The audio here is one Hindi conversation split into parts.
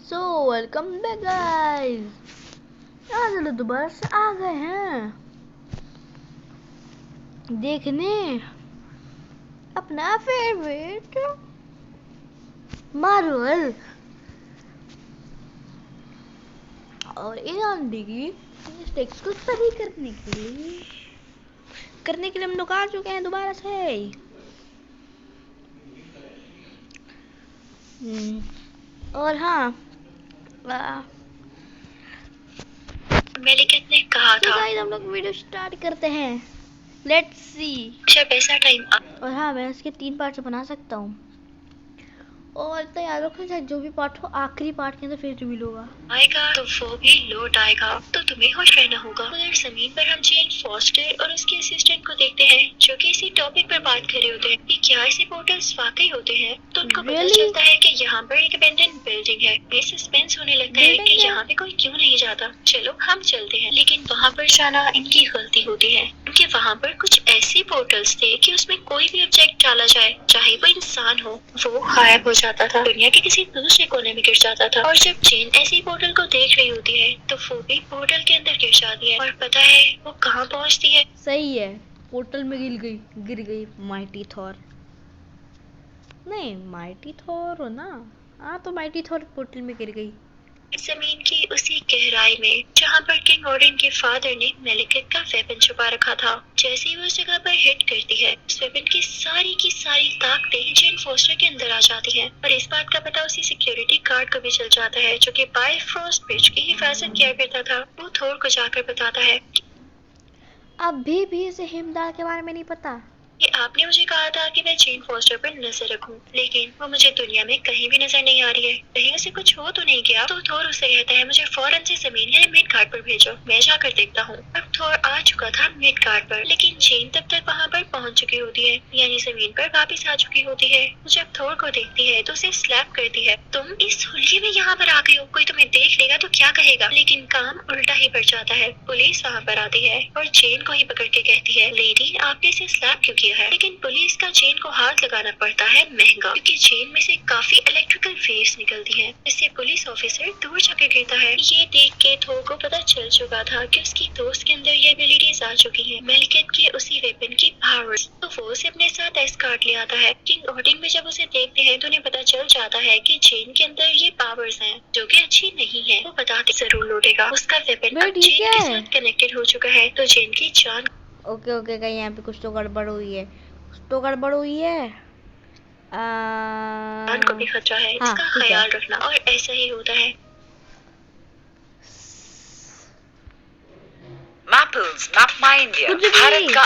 So welcome back guys. आज दोबारा से आ गए हैं देखने अपना फेवरेट मार्वल और इन आंटी की मिस्टेक्स को सही करने के लिए हम लोग आ चुके हैं दोबारा से। और हाँ, मेलिकेट ने कहा था गाइस हम लोग वीडियो स्टार्ट करते हैं। Let's see. जब ऐसा टाइम और हाँ, मैं इसके 3 पार्ट से बना सकता हूँ और इतना याद रखो चाहे जो भी पार्ट हो आखिरी पार्ट के अंदर फिर रिवील होगा आएगा तो वो भी लौट आएगा, तो तुम्हें होश रहना होगा। उधर जमीन पर हम जेन फॉस्टर और उसके असिस्टेंट को देखते हैं जो कि इसी टॉपिक पर बात कर रहे होते हैं कि क्या ऐसे पोर्टल्स वाकई होते हैं। तो उनको पता चलता है कि यहाँ पर एक अबेंडन बिल्डिंग है। ये सस्पेंस होने लगता है कि यहाँ पे कोई क्यों नहीं जाता। चलो हम चलते हैं, लेकिन वहाँ पर जाना इनकी गलती होती है क्योंकि वहाँ पर कुछ ऐसे पोर्टल्स थे कि उसमें कोई भी ऑब्जेक्ट डाला जाए, चाहे वो इंसान हो, वो गायब हो जाता था, दुनिया के किसी दूसरे कोने में गिर जाता था। और जब जेन ऐसी पोर्टल को देख रही होती है तो वो भी पोर्टल के अंदर गिर जाती है। और पता है वो कहाँ पहुँचती है? सही है, पोर्टल में गिर गई माइटी थॉर। नहीं, माइटी थॉर हो ना। हाँ, तो माइटी थॉर पोर्टल में गिर गई जमीन की उसी गहराई में जहाँ पर किंग ओडिन के फादर ने मेलिकेट का वेपन छुपा रखा था। जैसे ही वो उस जगह पर हिट करती है, उस वेपन की सारी ताकतें जेन फोस्टर के अंदर आ जाती हैं। और इस बात का पता उसी सिक्योरिटी गार्ड को भी चल जाता है जो कि बायफ्रॉस्ट ब्रिज की हिफाजत किया करता था। वो थोर को जाकर बताता है अभी भी इसे हिमदार के बारे में नहीं पता कि आपने मुझे कहा था कि मैं जेन फॉस्टर पर नजर रखूं, लेकिन वो मुझे दुनिया में कहीं भी नजर नहीं आ रही है। कहीं उसे कुछ हो तो नहीं गया? तो थोर उसे कहता है मुझे फौरन से जमीन या मिड गार्ड पर भेजो, मैं जाकर देखता हूँ। अब थोर आ चुका था मिड गार्ड पर, लेकिन जेन तब तक वहाँ पर पहुँच चुकी होती है, यानी जमीन पर वापिस आ चुकी होती है। जब थोर को देखती है तो उसे स्लैप करती है, तुम इस हुलिये में यहाँ पर आ गई हो, कोई तुम्हें देख लेगा तो क्या कहेगा? लेकिन काम उल्टा ही पड़ जाता है। पुलिस वहाँ पर आती है और जेन को ही पकड़ के कहती है, लेडी आपने इसे स्लैप क्यों किया है? लेकिन पुलिस का जेन को हाथ लगाना पड़ता है महंगा, क्योंकि जेन में से काफी इलेक्ट्रिकल वेव्स निकलती हैं, जिससे पुलिस ऑफिसर दूर जाकर गिरता है। ये देख के थोर को पता चल चुका था कि उसकी दोस्त के अंदर ये एबिलिटीज आ चुकी हैं, मेलिकेट के उसी वेपन की पावर्स। तो वो उसे अपने साथ एस्कॉर्ट ले आता है। किंग ओडिन भी जब उसे देखते हैं तो उन्हें पता चल जाता है कि जेन के अंदर ये पावर्स हैं जो कि अच्छी नहीं है। वो बताते जरूर लौटेगा, उसका वेपन अब जेन के साथ कनेक्टेड हो चुका है, तो जेन की जान। ओके कहीं यहाँ पे कुछ तो गड़बड़ हुई है, जान को भी खतरा है, इसका ख्याल रखना। और ऐसा ही होता है। Mappls MapmyIndia Bharat का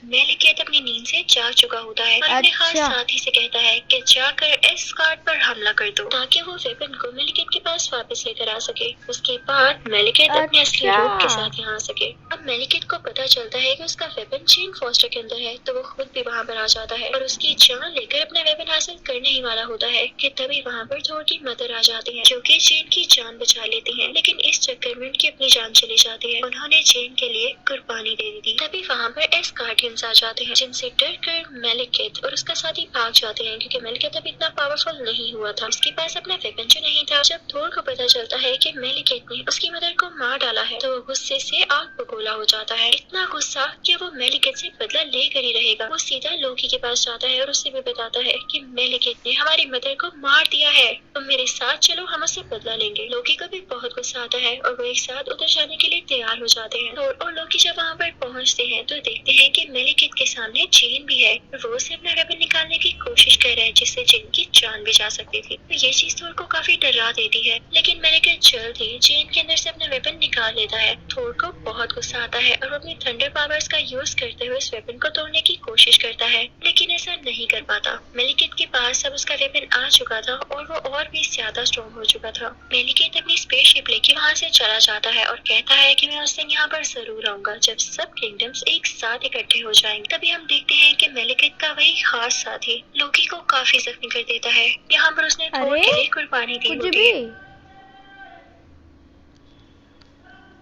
मेलिकेट अपनी नींद से जाग चुका होता है और अपने खास साथी से कहता है कि जाकर एस्कॉर्ट पर हमला कर दो ताकि वो वेपन को मेलिकेट के पास वापस लेकर आ सके। उसके बाद मेलिकेट अपने असली रूप के साथ यहाँ आ सके। अब मेलिकेट को पता चलता है कि उसका वेपन जेन फॉस्टर के अंदर है, तो वो खुद भी वहाँ पर आ जाता है और उसकी जान लेकर अपना वेपन हासिल करने ही वाला होता है कि तभी वहाँ पर थोर की मदर आ जाती है जो कि जेन की जान बचा लेती है। लेकिन इस चक्कर में उनकी अपनी जान चली जाती है। उन्होंने जेन के लिए कुर्बानी दे दी थी। तभी वहाँ पर एस्कॉर्ट आ जाते हैं, जिनसे डरकर मेलिकेट और उसका साथी भाग जाते हैं क्योंकि मेलिकेट अभी इतना पावरफुल नहीं हुआ था, उसके पास अपना वेपन जो नहीं था। जब थोर को पता चलता है कि मेलिकेट ने उसकी मदर को मार डाला है तो वो गुस्से से आग बगोला हो जाता है। इतना गुस्सा कि वो मेलिकेट से बदला लेकर ही रहेगा। वो सीधा लोकी के पास जाता है और उससे भी बताता है कि मेलिकेट ने हमारी मदर को मार दिया है, तुम मेरे साथ चलो, हम उससे बदला लेंगे। लोकी को भी बहुत गुस्सा आता है और वो एक साथ उधर जाने के लिए तैयार हो जाते हैं। थोर और लोकी जब वहाँ पर पहुँचते हैं तो देखते हैं कि मेलिकेट के सामने जेन भी है और वो उसे अपना वेपन निकालने की कोशिश कर रहा है जिससे जेन की जान भी जा सकती थी। तो ये चीज थोर को काफी डरा देती है, लेकिन मेलिकेट जल्द ही जेन के अंदर से अपना वेपन निकाल लेता है। थोर को बहुत गुस्सा आता है और वो अपनी थंडर पावर्स का यूज करते हुए इस वेपन को तोड़ने की कोशिश करता है, लेकिन ऐसा नहीं कर पाता। मेलिकेट के पास अब उसका वेपन आ चुका था और वो और भी ज्यादा स्ट्रॉन्ग हो चुका था। मेलिकेट अपनी स्पेसशिप लेके वहाँ से चला जाता है और कहता है कि मैं उस दिन यहाँ पर जरूर आऊंगा जब सब किंगडम्स एक साथ इकट्ठे हो जाएंगे। तभी हम देखते हैं कि मेलिकेट का वही खास साथी लोकी को काफी जख्मी कर देता है। यहाँ पर उसने थोर के लिए कुर्बानी दी होती है।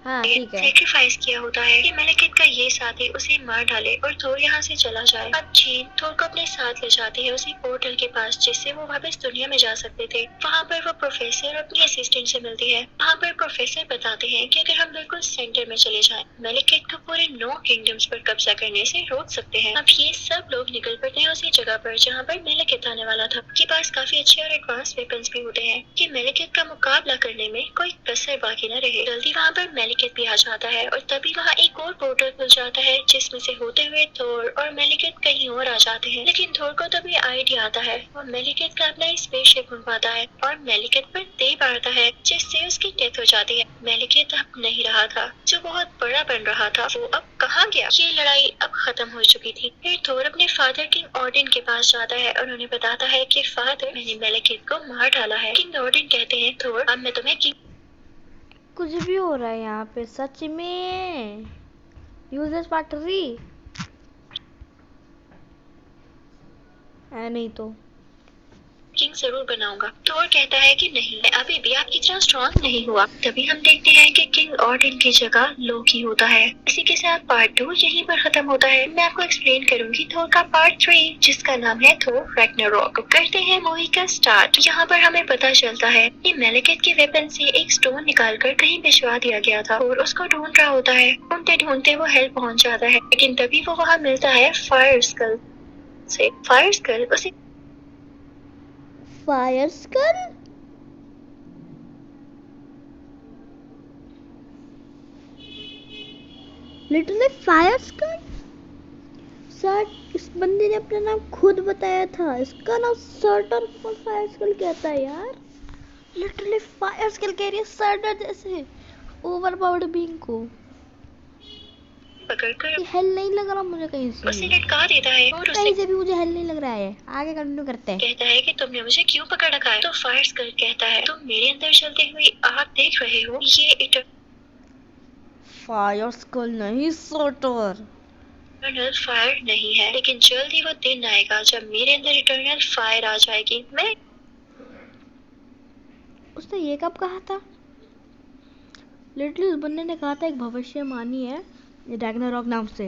हाँ ठीक है। सेक्रीफाइस किया होता है कि मेलिकेट का ये साथी उसे मार डाले और थोर यहाँ से चला जाए। अब जीन थोर को अपने साथ ले जाती है उसी पोर्टल के पास जिससे वो वापस दुनिया में जा सकते थे। वहाँ पर वो प्रोफेसर और अपनी असिस्टेंट से मिलती है। वहाँ पर प्रोफेसर बताते हैं कि अगर हम बिल्कुल सेंटर में चले जाएं, मेलिकेट को पूरे 9 किंगडम्स पर कब्जा करने से रोक सकते हैं। अब ये सब लोग निकल पड़ते हैं उसी जगह पर जहाँ पर मेलिकेट आने वाला था। के पास काफी अच्छे और एडवांस वेपन्स भी होते हैं कि मेलिकेट का मुकाबला करने में कोई कसर बाकी न रहे। जल्दी वहाँ पर मेलिकेट भी आ जाता है और तभी वहाँ एक और पोर्टल खुल जाता है जिसमें से होते हुए थोर और मेलिकेट कहीं और आ जाते हैं। लेकिन थोर को तभी आइडिया आता है। वो मेलिकेट का अपना स्पेसशिप उड़वाता है और मेलिकेट पर तेज मारता है जिससे उसकी डेथ हो जाती है। मेलिकेट अब नहीं रहा था जो बहुत बड़ा बन रहा था, वो अब कहाँ गया? ये लड़ाई अब खत्म हो चुकी थी। फिर थोर अपने फादर किंग ऑर्डिन के पास जाता है और उन्हें बताता है कि फादर, मैंने मेलिकेट को मार डाला है। किंग ऑर्डिन कहते हैं थोर, अब मैं तुम्हें कुछ भी हो रहा है यहाँ पे सच में। यूजलेस फैक्ट्री है नहीं तो किंग जरूर बनाऊंगा। थोर कहता है कि नहीं, मैं अभी भी आपकी तरह स्ट्रॉन्ग नहीं हुआ। तभी हम देखते हैं कि किंग ऑर्डिन की जगह लोकी होता है। इसी के साथ पार्ट 2 यहीं पर खत्म होता है। मैं आपको एक्सप्लेन करूंगी थोर का पार्ट 3 जिसका नाम है थोर रैग्नारोक। करते हैं मूवी का स्टार्ट। यहाँ पर हमें पता चलता है कि मेलिकेट के वेपन से एक स्टोन निकालकर कहीं भिजवा दिया गया था और उसको ढूंढ रहा होता है। ढूंढते ढूंढते वो हेल्प पहुंच जाता है, लेकिन तभी वो वहाँ मिलता है फायर स्कल से। फायर स्कल उसे fire skull literally fire skull. Sir इस बंदे ने अपना नाम खुद बताया था, इसका नाम सर्टर फायर स्कल कहता है यार। लिटरली फायर स्कल कह रही है सर्टर जैसे ओवरपावर्ड बीइंग को। पकड़कर हेल नहीं लग रहा मुझे कहीं से, उसे लटका देता है और उसे कहीं से भी मुझे हेल नहीं लग रहा है। आगे कंटिन्यू करते हैं। कहता है कि तुमने मुझे क्यों पकड़ रखा है? तो फायर स्कल कहता है, तुम मेरे अंदर चलती हुई आग देख रहे हो, ये फायर स्कल नहीं सर्टर। इटर्नल फायर नहीं है, लेकिन जल्द ही वो दिन आएगा जब मेरे अंदर इटर्नल फायर आ जाएगी। मैं उसने ये कब कहा था? लिटरली उस बंदे ने कहा था एक भविष्यवाणी है रैग्नारॉक नाम से।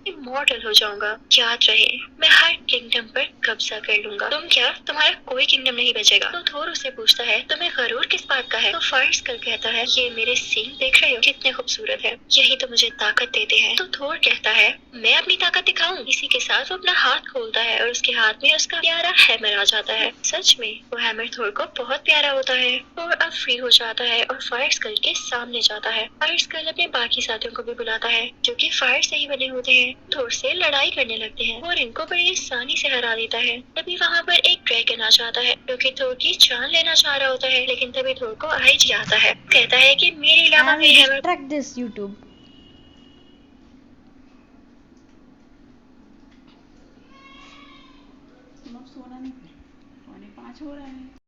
इमॉर्टल हो जाऊंगा। याद रहे, मैं हर किंगडम पर कब्जा कर लूंगा। तुम क्या, तुम्हारा कोई किंगडम नहीं बचेगा। तो थोर उससे पूछता है, तुम्हें गरूर किस बात का है? तो फायर स्कल कहता है, ये मेरे सींग देख रहे हो कितने खूबसूरत है, यही तो मुझे ताकत देते हैं। तो थोर कहता है, मैं अपनी ताकत दिखाऊं? इसी के साथ वो अपना हाथ खोलता है और उसके हाथ में उसका प्यारा हैमर आ जाता है। सच में वो हैमर थोर को बहुत प्यारा होता है। थोर अब फ्री हो जाता है और फायर स्कल के सामने जाता है। फायर स्कल अपने बाकी साथियों को भी बुलाता है जो कि फायर से ही बने होते हैं। थोर से लड़ाई करने लगते हैं और इनको बड़ी आसानी से हरा देता है। तभी वहाँ पर एक ड्रैगन आ जाता है जो कि थोर की जान लेना चाह रहा होता है, लेकिन तभी थोर को आईजी आता है। कहता है कि मेरे अलावा भी हैमर ट्रैक दिस यूट्यूब। सोना नहीं, 4:45 हो रहा है।